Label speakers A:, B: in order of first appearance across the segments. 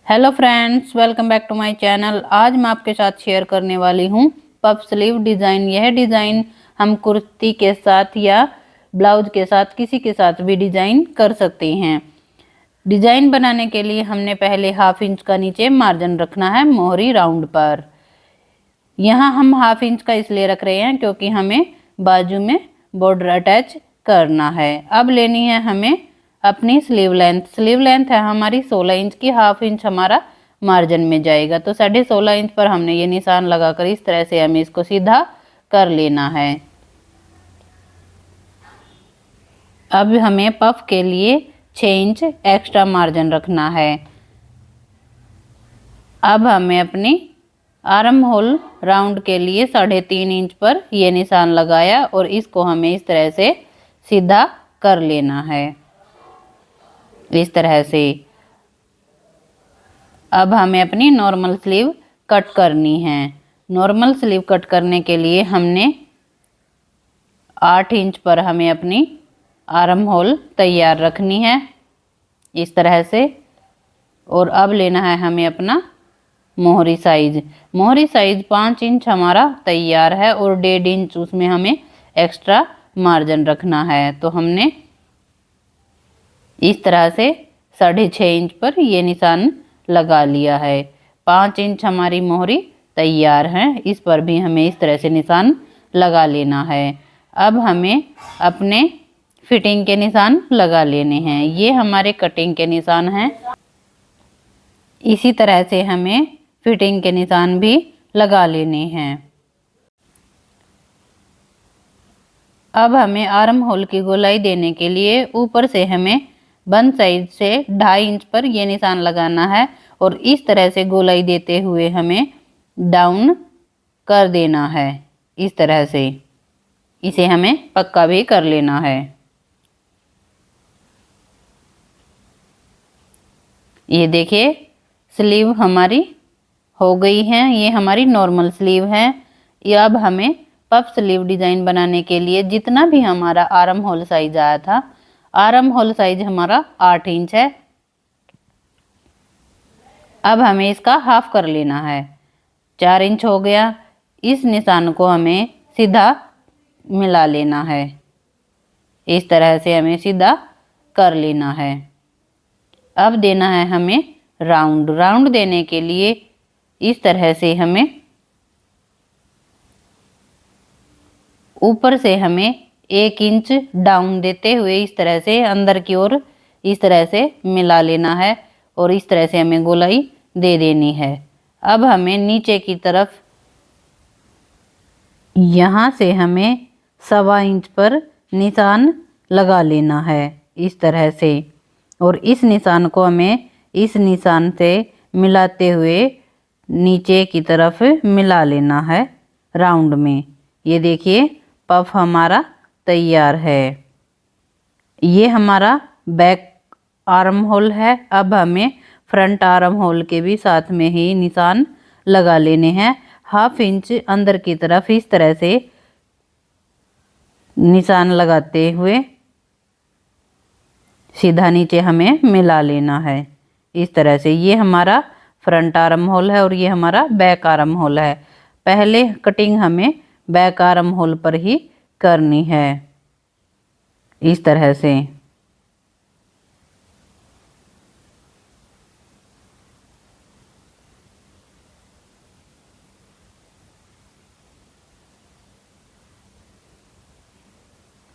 A: Hello friends, welcome back to my channel. आज मैं आपके साथ शेयर करने वाली हूँ पफ स्लीव डिज़ाइन। यह डिज़ाइन हम कुर्ती के साथ या ब्लाउज के साथ किसी के साथ भी डिज़ाइन कर सकते हैं। डिज़ाइन बनाने के लिए हमने पहले हाफ इंच का नीचे मार्जिन रखना है मोहरी राउंड पर। यहाँ हम हाफ इंच का इसलिए रख रहे हैं क्योंकि हमें बाजू में बॉर्डर अटैच करना है। अब लेनी है हमें अपनी स्लीव लेंथ। स्लीव लेंथ है हमारी 16 इंच की, हाफ इंच हमारा मार्जिन में जाएगा। तो 16.5 इंच पर हमने ये निशान लगाकर इस तरह से हमें इसको सीधा कर लेना है। अब हमें पफ के लिए 6 इंच एक्स्ट्रा मार्जिन रखना है। अब हमें अपनी आर्म होल राउंड के लिए 3.5 इंच पर ये निशान लगाया और इसको हमें इस तरह से सीधा कर लेना है, इस तरह से। अब हमें अपनी नॉर्मल स्लीव कट करनी है। नॉर्मल स्लीव कट करने के लिए हमने 8 इंच पर हमें अपनी आर्म होल तैयार रखनी है, इस तरह से। और अब लेना है हमें अपना मोहरी साइज। मोहरी साइज 5 इंच हमारा तैयार है और 1.5 इंच उसमें हमें एक्स्ट्रा मार्जिन रखना है। तो हमने इस तरह से 6.5 इंच पर ये निशान लगा लिया है। 5 इंच हमारी मोहरी तैयार है, इस पर भी हमें इस तरह से निशान लगा लेना है। अब हमें अपने फिटिंग के निशान लगा लेने हैं। ये हमारे कटिंग के निशान हैं। इसी तरह से हमें फिटिंग के निशान भी लगा लेने हैं। अब हमें आर्म होल की गोलाई देने के लिए ऊपर से हमें बन साइड से 2.5 इंच पर यह निशान लगाना है और इस तरह से गोलाई देते हुए हमें डाउन कर देना है, इस तरह से। इसे हमें पक्का भी कर लेना है। ये देखिए स्लीव हमारी हो गई है। ये हमारी नॉर्मल स्लीव है। ये अब हमें पफ स्लीव डिज़ाइन बनाने के लिए जितना भी हमारा आर्म होल साइज आया था, आर्म होल साइज हमारा 8 इंच है। अब हमें इसका हाफ कर लेना है। 4 इंच हो गया। इस निशान को हमें सीधा मिला लेना है, इस तरह से हमें सीधा कर लेना है। अब देना है हमें राउंड। राउंड देने के लिए इस तरह से हमें ऊपर से हमें 1 इंच डाउन देते हुए इस तरह से अंदर की ओर इस तरह से मिला लेना है और इस तरह से हमें गोलाई दे देनी है। अब हमें नीचे की तरफ यहाँ से हमें 1.25 इंच पर निशान लगा लेना है, इस तरह से। और इस निशान को हमें इस निशान से मिलाते हुए नीचे की तरफ मिला लेना है राउंड में। ये देखिए पफ हमारा तैयार है। ये हमारा बैक आर्म होल है। अब हमें फ्रंट आर्म होल के भी साथ में ही निशान लगा लेने हैं। 1/2 इंच अंदर की तरफ इस तरह से निशान लगाते हुए सीधा नीचे हमें मिला लेना है, इस तरह से। ये हमारा फ्रंट आर्म होल है और ये हमारा बैक आर्म होल है। पहले कटिंग हमें बैक आर्म होल पर ही करनी है, इस तरह से।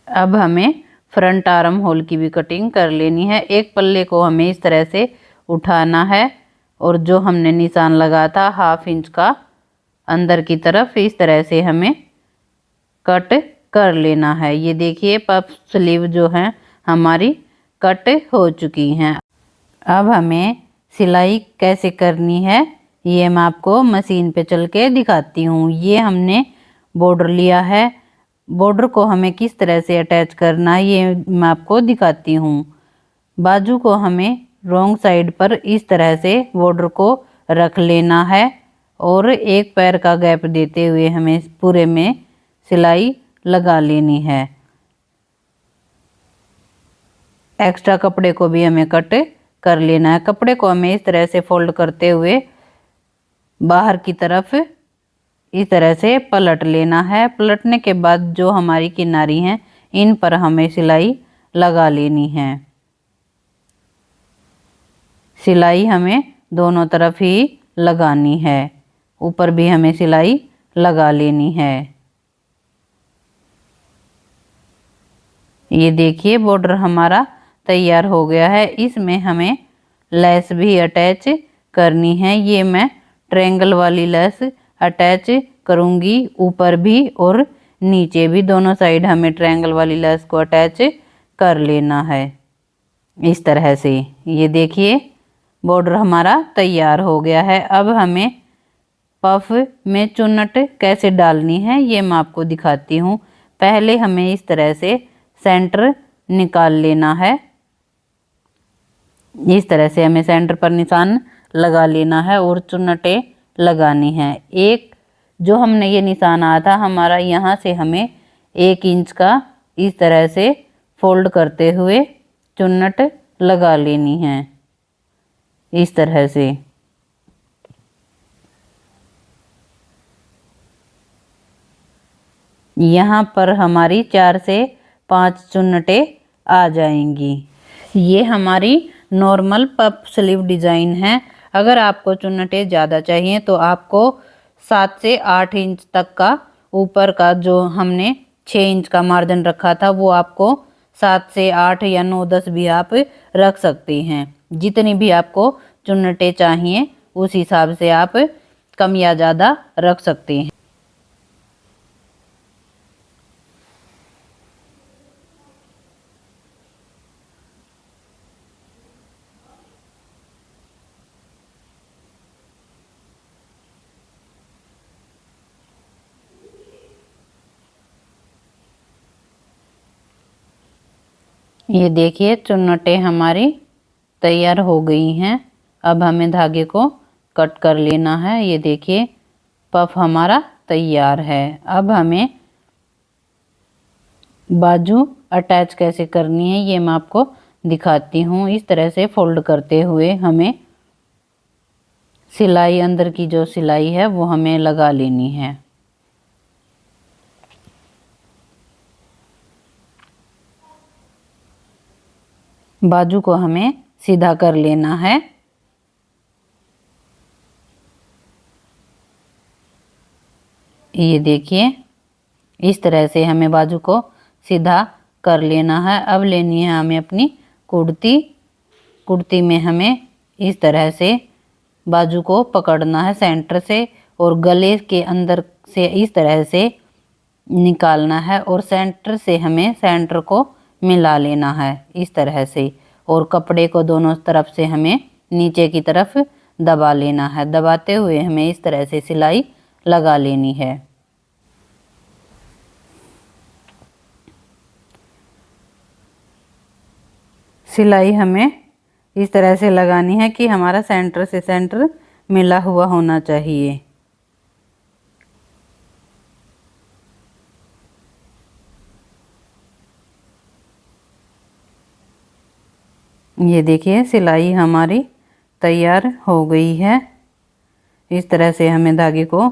A: अब हमें फ्रंट आर्म होल की भी कटिंग कर लेनी है। एक पल्ले को हमें इस तरह से उठाना है और जो हमने निशान लगाया था 1/2 इंच का अंदर की तरफ इस तरह से हमें कट कर लेना है। ये देखिए पफ स्लीव जो है हमारी कट हो चुकी हैं। अब हमें सिलाई कैसे करनी है ये मैं आपको मशीन पे चल के दिखाती हूँ। ये हमने बॉर्डर लिया है। बॉर्डर को हमें किस तरह से अटैच करना है ये मैं आपको दिखाती हूँ। बाजू को हमें रॉन्ग साइड पर इस तरह से बॉर्डर को रख लेना है और एक पैर का गैप देते हुए हमें पूरे में सिलाई लगा लेनी है। एक्स्ट्रा कपड़े को भी हमें कट कर लेना है। कपड़े को हमें इस तरह से फोल्ड करते हुए बाहर की तरफ इस तरह से पलट लेना है। पलटने के बाद जो हमारी किनारी हैं इन पर हमें सिलाई लगा लेनी है। सिलाई हमें दोनों तरफ ही लगानी है, ऊपर भी हमें सिलाई लगा लेनी है। ये देखिए बॉर्डर हमारा तैयार हो गया है। इसमें हमें लेस भी अटैच करनी है। ये मैं ट्रायंगल वाली लेस अटैच करूँगी, ऊपर भी और नीचे भी, दोनों साइड हमें ट्रायंगल वाली लेस को अटैच कर लेना है इस तरह से। ये देखिए बॉर्डर हमारा तैयार हो गया है। अब हमें पफ में चुन्नट कैसे डालनी है ये मैं आपको दिखाती हूँ। पहले हमें इस तरह से सेंटर निकाल लेना है। इस तरह से हमें सेंटर पर निशान लगा लेना है और चुन्नटें लगानी है। एक जो हमने ये निशान आया था हमारा, यहाँ से हमें 1 इंच का इस तरह से फोल्ड करते हुए चुन्नट लगा लेनी है इस तरह से। यहाँ पर हमारी 4 से 5 चुन्नटें आ जाएंगी। ये हमारी नॉर्मल पफ स्लीव डिज़ाइन है। अगर आपको चुन्नटें ज़्यादा चाहिए तो आपको 7 से 8 इंच तक का ऊपर का जो हमने 6 इंच का मार्जिन रखा था वो आपको 7 से 8 या 9, 10 भी आप रख सकते हैं। जितनी भी आपको चुन्नटें चाहिए उस हिसाब से आप कम या ज़्यादा रख सकते हैं। ये देखिए चुन्नटें हमारी तैयार हो गई हैं। अब हमें धागे को कट कर लेना है। ये देखिए पफ हमारा तैयार है। अब हमें बाजू अटैच कैसे करनी है ये मैं आपको दिखाती हूँ। इस तरह से फोल्ड करते हुए हमें सिलाई, अंदर की जो सिलाई है वो हमें लगा लेनी है। बाजू को हमें सीधा कर लेना है। ये देखिए इस तरह से हमें बाजू को सीधा कर लेना है। अब लेनी है हमें अपनी कुर्ती। कुर्ती में हमें इस तरह से बाजू को पकड़ना है सेंटर से और गले के अंदर से इस तरह से निकालना है और सेंटर से हमें सेंटर को मिला लेना है इस तरह से। और कपड़े को दोनों तरफ से हमें नीचे की तरफ दबा लेना है। दबाते हुए हमें इस तरह से सिलाई लगा लेनी है। सिलाई हमें इस तरह से लगानी है कि हमारा सेंटर से सेंटर मिला हुआ होना चाहिए। ये देखिए सिलाई हमारी तैयार हो गई है। इस तरह से हमें धागे को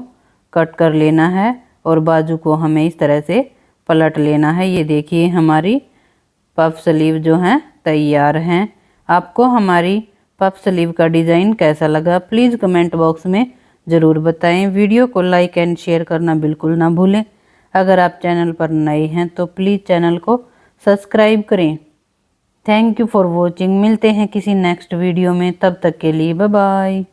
A: कट कर लेना है और बाजू को हमें इस तरह से पलट लेना है। ये देखिए हमारी पफ स्लीव जो हैं तैयार हैं। आपको हमारी पफ स्लीव का डिज़ाइन कैसा लगा प्लीज़ कमेंट बॉक्स में ज़रूर बताएं। वीडियो को लाइक एंड शेयर करना बिल्कुल ना भूलें। अगर आप चैनल पर नए हैं तो प्लीज़ चैनल को सब्सक्राइब करें। Thank you for watching. मिलते हैं किसी नेक्स्ट वीडियो में, तब तक के लिए बाय बाय।